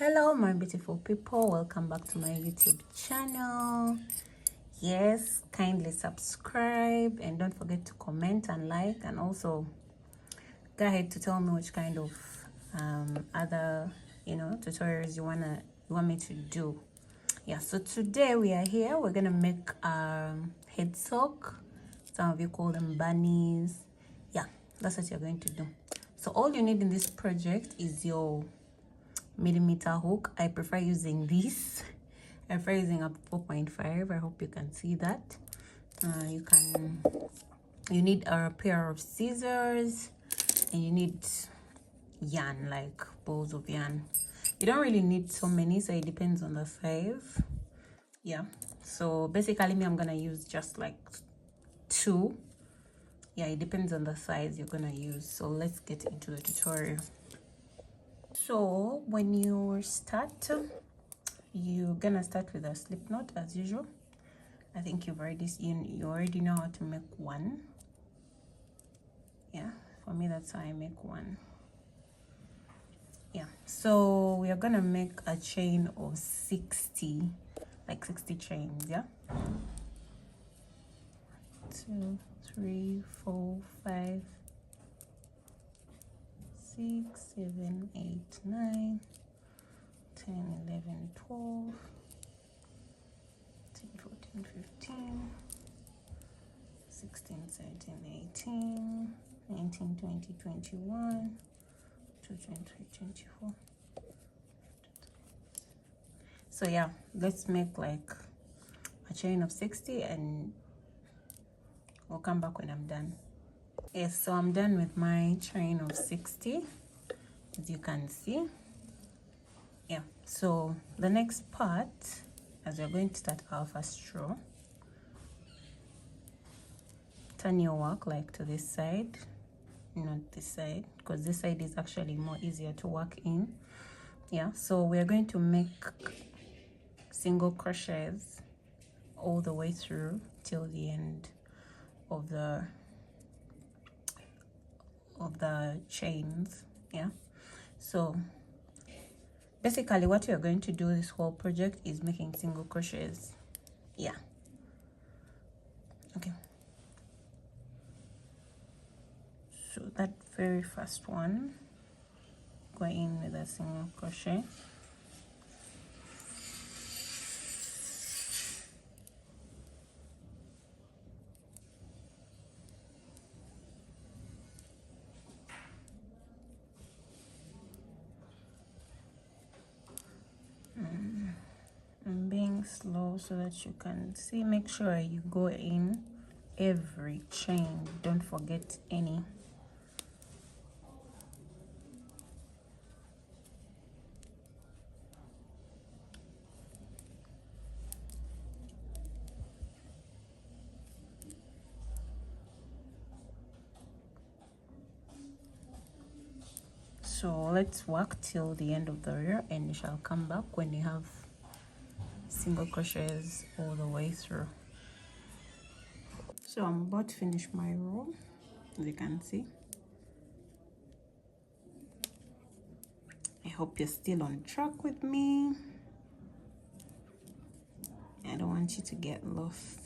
Hello my beautiful people, welcome back to my YouTube channel. Yes, kindly subscribe and don't forget to comment and like, and also go ahead to tell me which kind of other tutorials you want me to do. Yeah, so today we are here, we're gonna make head sock. Some of you call them bunnies. Yeah, that's what you're going to do. So all you need in this project is your millimeter hook. I prefer using this. I prefer using a 4.5. I hope you can see that. You need a pair of scissors, and you need yarn, like balls of yarn. You don't really need so many, so it depends on the size. Yeah, so basically I'm gonna use just like 2. Yeah, it depends on the size you're gonna use. So let's get into the tutorial. So when you start, you're gonna start with a slip knot as usual. I think you already know how to make one. Yeah, for me that's how I make one. Yeah, so we are gonna make a chain of 60, like 60 chains. Yeah, 2, 3, 4, 5, 6, 7, 8, 9, 10, 11, 12, 13, 14, 15, 16, 17, 18, 19, 20, 21, 22, 23, 24. So yeah, let's make like a chain of 60 and we'll come back when I'm done. Yes, so I'm done with my chain of 60, as you can see. Yeah, so the next part, as we're going to start our first row, turn your work like to this side, not this side, because this side is actually more easier to work in. Yeah, so we're going to make single crochets all the way through till the end of the chains. Yeah, so basically what you're going to do this whole project is making single crochets. Yeah, okay, so that very first one, go in with a single crochet. I'm being slow so that you can see. Make sure you go in every chain, don't forget any. So let's work till the end of the row, and you shall come back when you have single crochets all the way through. So I'm about to finish my row, as you can see. I hope you're still on track with me. I don't want you to get lost.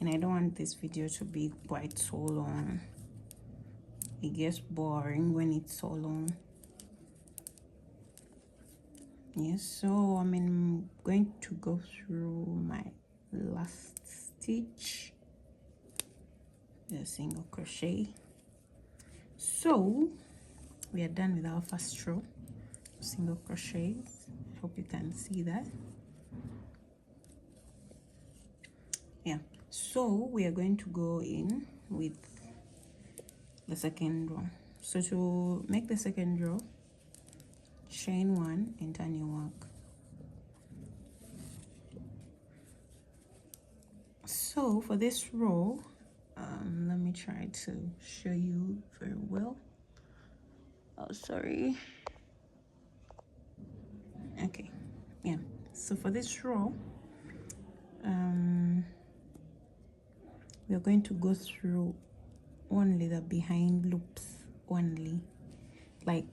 And I don't want this video to be quite so long. It gets boring when it's so long. Yes, so I'm going to go through my last stitch, the single crochet. So we are done with our first row of single crochets. I hope you can see that. Yeah, so we are going to go in with the second row. So to make the second row, chain 1 and turn your work. So for this row, let me try to show you very well. Oh, sorry. Okay, yeah, so for this row, we're going to go through only the behind loops only, like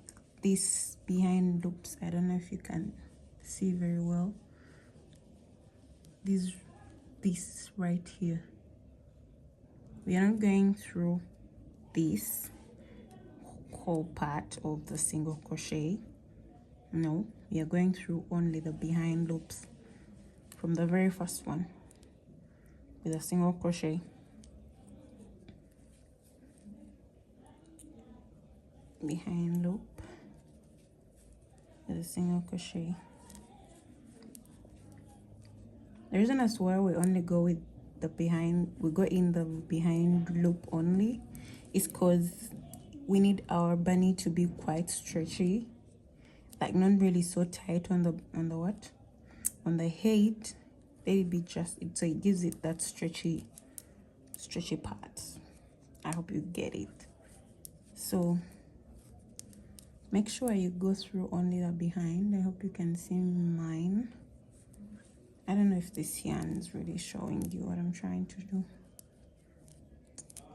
this behind loops. I don't know if you can see very well. This right here, we are not going through this whole part of the single crochet. No, we are going through only the behind loops from the very first one with a single crochet. Behind loop with a single crochet. The reason as why we only go with the behind, we go in the behind loop only, is because we need our bunny to be quite stretchy, like not really so tight on the what, on the head. Let it be just it, so it gives it that stretchy part. I hope you get it. So make sure you go through only the behind. I hope you can see mine. I don't know if this yarn is really showing you what I'm trying to do.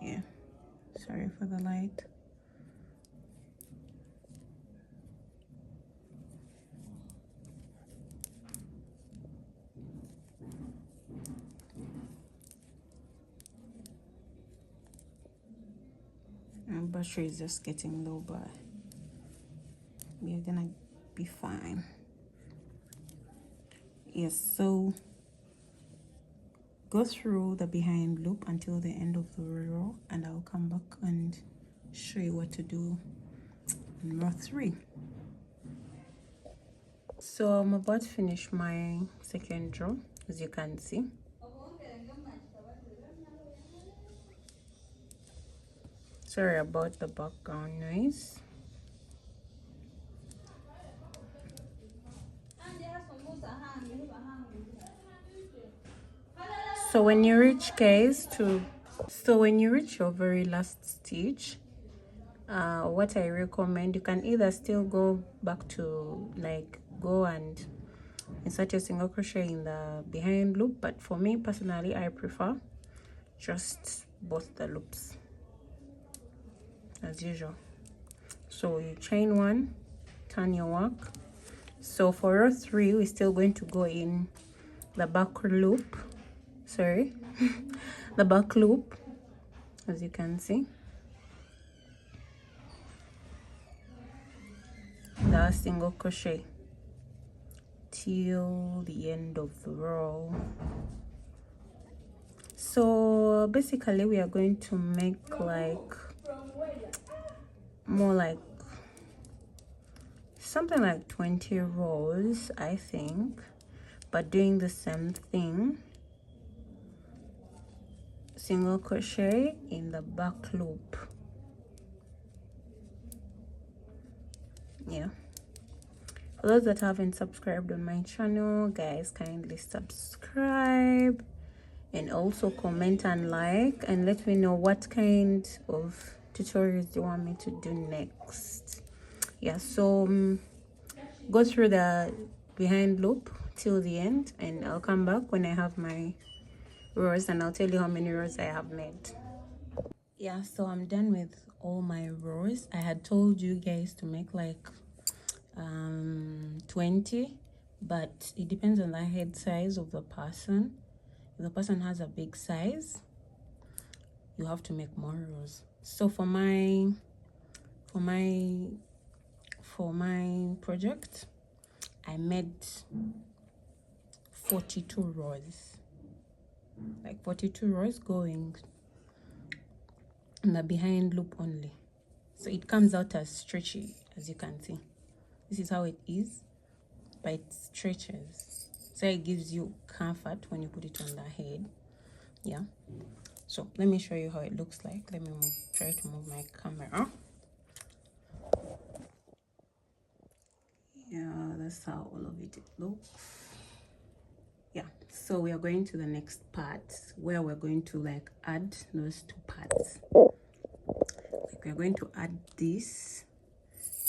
Yeah, sorry for the light. My battery is just getting low, but we're gonna be fine. Yes, so go through the behind loop until the end of the row, and I'll come back and show you what to do in row 3. So I'm about to finish my second row, as you can see. Sorry about the background noise. So when you reach your very last stitch, what I recommend, you can either still go back to go and insert your single crochet in the behind loop, but for me personally, I prefer just both the loops as usual. So you chain 1, turn your work. So for row 3, we're still going to go in the back loop, the back loop, as you can see, the single crochet till the end of the row. So basically we are going to make more like something like 20 rows, I think, but doing the same thing, single crochet in the back loop. Yeah, for those that haven't subscribed on my channel, guys, kindly subscribe and also comment and like, and let me know what kind of tutorials you want me to do next. Yeah, so go through the behind loop till the end, and I'll come back when I have my rows and I'll tell you how many rows I have made. Yeah, so I'm done with all my rows. I had told you guys to make 20, but it depends on the head size of the person. If the person has a big size, you have to make more rows. So for my project, I made 42 rows, like 42 rows going in the behind loop only. So it comes out as stretchy, as you can see. This is how it is, but it stretches, so it gives you comfort when you put it on the head. Yeah, so let me show you how it looks like. Let me try to move my camera. Yeah, that's how all of it looks. Yeah, so we are going to the next part where we're going to add those 2 parts. We're going to add this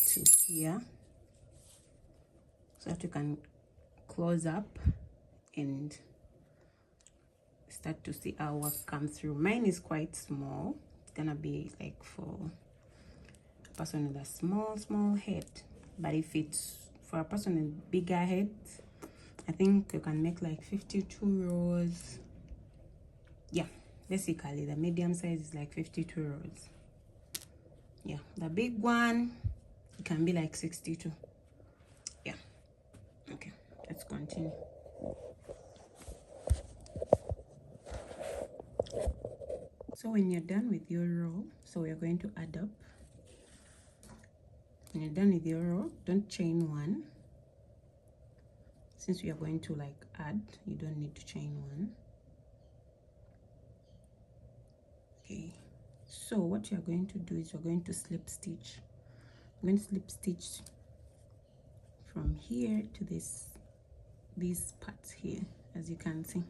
to here so that you can close up and start to see our work come through. Mine is quite small. It's gonna be like for a person with a small head, but if it's for a person with bigger head, I think you can make like 52 rows. Yeah, basically the medium size is like 52 rows. Yeah, the big one, it can be like 62. Yeah. Okay, let's continue. So when you're done with your row, so we're going to add up. When you're done with your row, don't chain one. Since we are going to like add, you don't need to chain one. Okay, so what you're going to do is you're going to slip stitch. I'm going to slip stitch from here to these parts here, as you can see.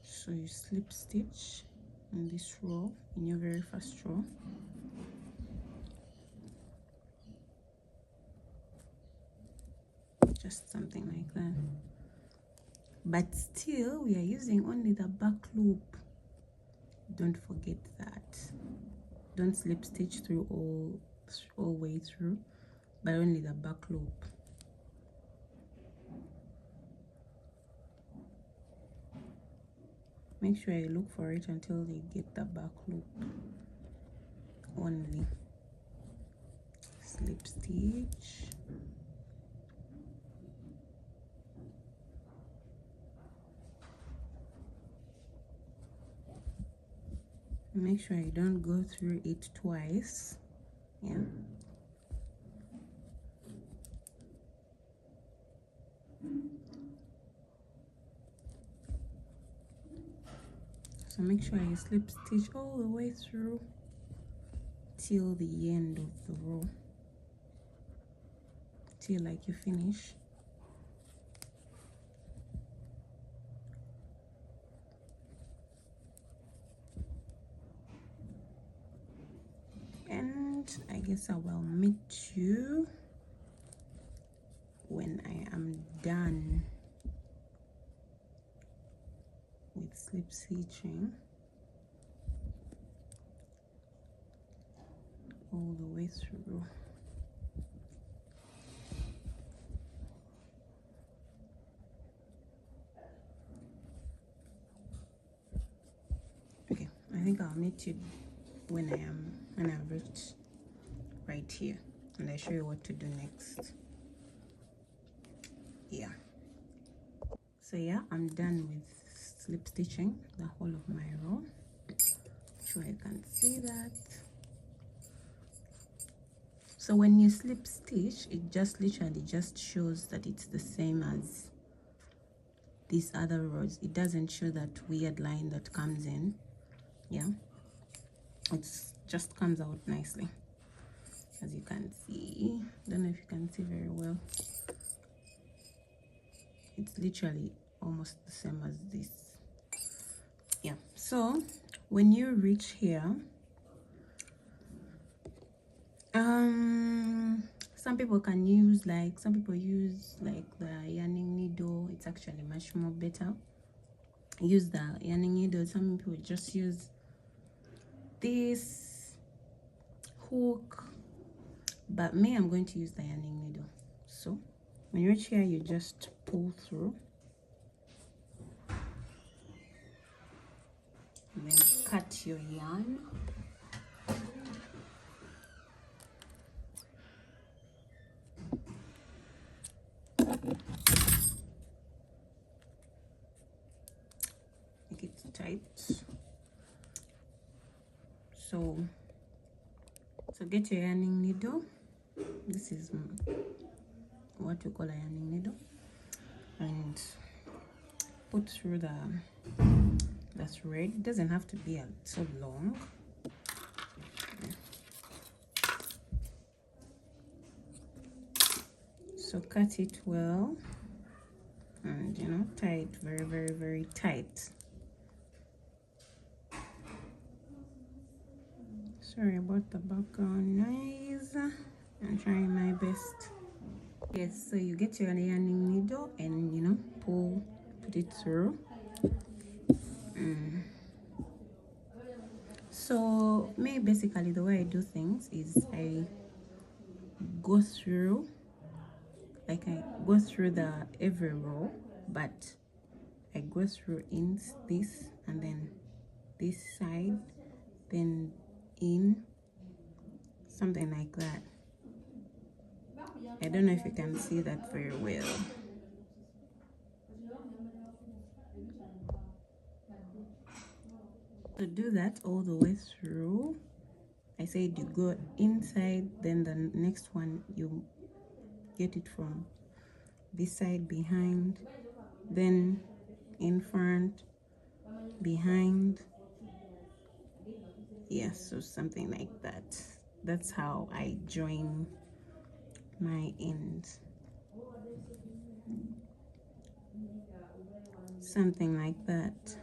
So you slip stitch in this row, in your very first row. Just something like that. But still, we are using only the back loop. Don't forget that. Don't slip stitch through all way through, but only the back loop. Make sure you look for it until you get the back loop only. Slip stitch. Make sure you don't go through it twice. Yeah. So make sure you slip stitch all the way through till the end of the row, till like you finish. And I guess I will meet you when I am done with slip stitching all the way through. Okay, I think I'll meet you when I've reached right here, and I show you what to do next. Yeah. So yeah, I'm done with slip stitching the whole of my row. Sure you can see that. So when you slip stitch, it just literally just shows that it's the same as these other rows. It doesn't show that weird line that comes in. Yeah, it's just comes out nicely, as you can see. Don't know if you can see very well. It's literally almost the same as this. Yeah, so when you reach here, some people use the yarning needle. It's actually much more better. Use the yarning needle. Some people just use this hook, but me, I'm going to use the yarning needle. So when you reach here, you just pull through and then cut your yarn. Make it tight. So get your yarning needle. This is what we call a yarning needle, and put through the thread. It doesn't have to be so long. So cut it well, and tie it very tight. Sorry about the background noise. I'm trying my best. Yes, so you get your yarning needle and pull put it through. So me, basically the way I do things is I go through, like I go through the every row, but I go through in this and then this side, then in, something like that. I don't know if you can see that very well. To do that all the way through, I said you go inside, then the next one you get it from this side behind, then in front, behind. Yes, so something like that. That's how I join my ends. Something like that.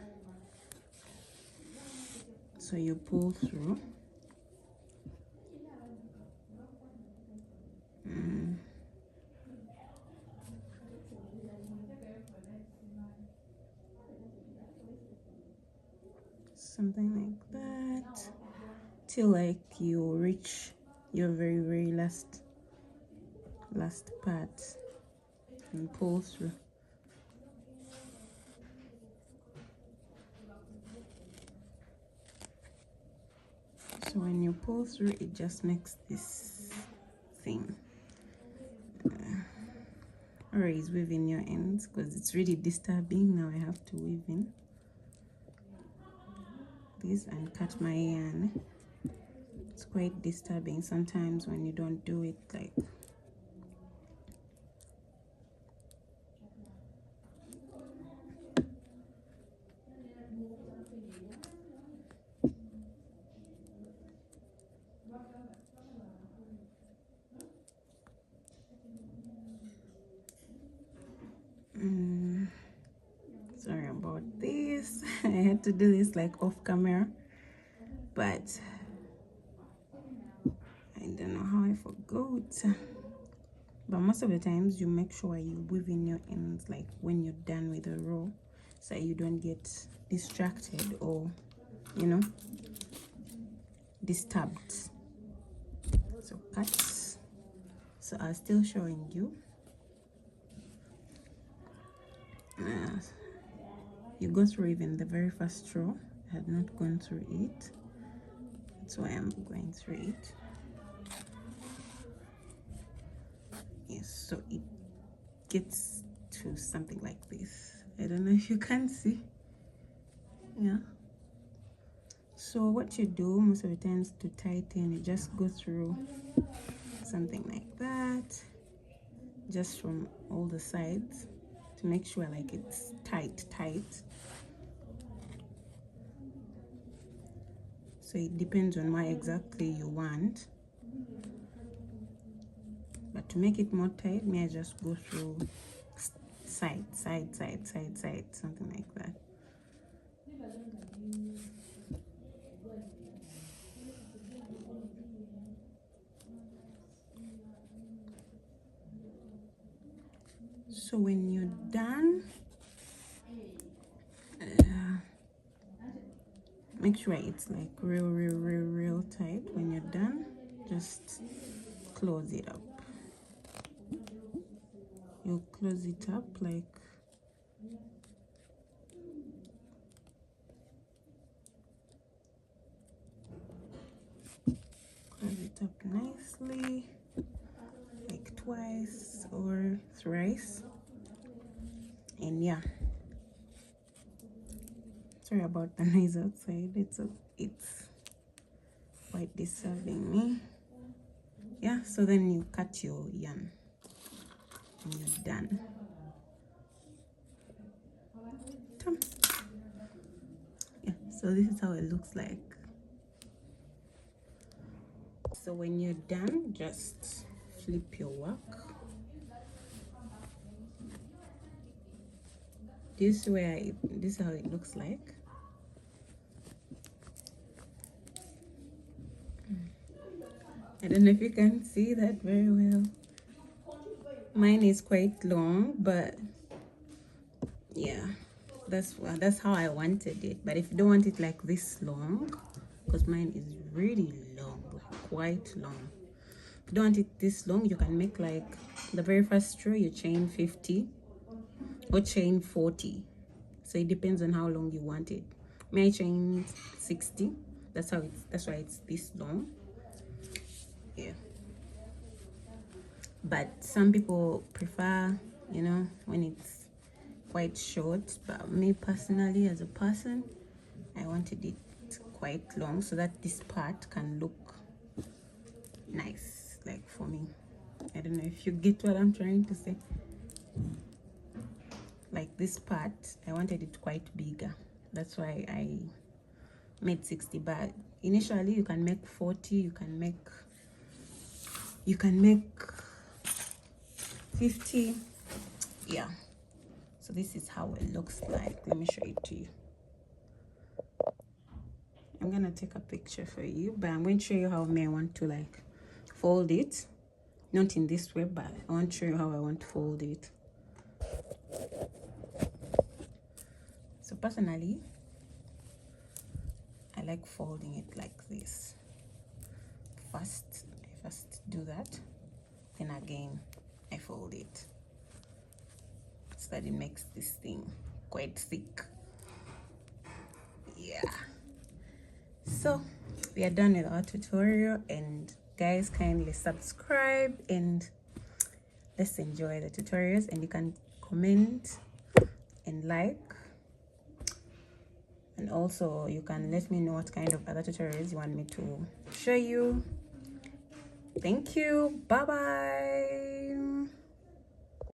So you pull through. Something like that till like you reach your very last part and pull through. So when you pull through, it just makes this thing. Always weave in your ends because it's really disturbing. Now I have to weave in this and cut my yarn. It's quite disturbing sometimes when you don't do it like sorry about this. I had to do this like off camera, but I don't know how I forgot. But most of the times you make sure you weave in your ends like when you're done with the row, so you don't get distracted or, you know, disturbed. So cut. So I'm still showing you. You go through even the very first row. I had not gone through it. That's why I'm going through it. Yes, so it gets to something like this. I don't know if you can see. Yeah. So what you do most of the times to tighten, you just go through something like that, just from all the sides to make sure like it's tight. So it depends on what exactly you want. But to make it more tight, may I just go through side, something like that. So when you're done, make sure it's like real tight. When you're done, just close it up. You close it up like close it up nicely, like twice or thrice. And yeah, sorry about the noise outside. It's quite disturbing me. Yeah, so then you cut your yarn and you're done. Yeah, so this is how it looks like. So when you're done, just flip your work. This is how it looks like. I don't know if you can see that very well. Mine is quite long, but Yeah, that's how I wanted it. But if you don't want it like this long, because mine is really long, like quite long. If you don't want it this long, you can make like the very first row you chain 50 or chain 40. So it depends on how long you want it. I chained 60. That's why it's this long. Yeah. But some people prefer, you know, when it's quite short. But me personally, as a person, I wanted it quite long so that this part can look nice, like for me. I don't know if you get what I'm trying to say. Like this part, I wanted it quite bigger. That's why I made 60. But initially you can make 40, you can make 50. Yeah. So this is how it looks like. Let me show it to you. I'm gonna take a picture for you, but I'm going to show you how I want to like fold it. Not in this way, but I want to show you how I want to fold it. So personally, I like folding it like this. I first do that, then again I fold it so that it makes this thing quite thick. Yeah. So we are done with our tutorial, and guys, kindly subscribe and let's enjoy the tutorials. And you can comment and like, and also you can let me know what kind of other tutorials you want me to show you. Thank you. Bye bye.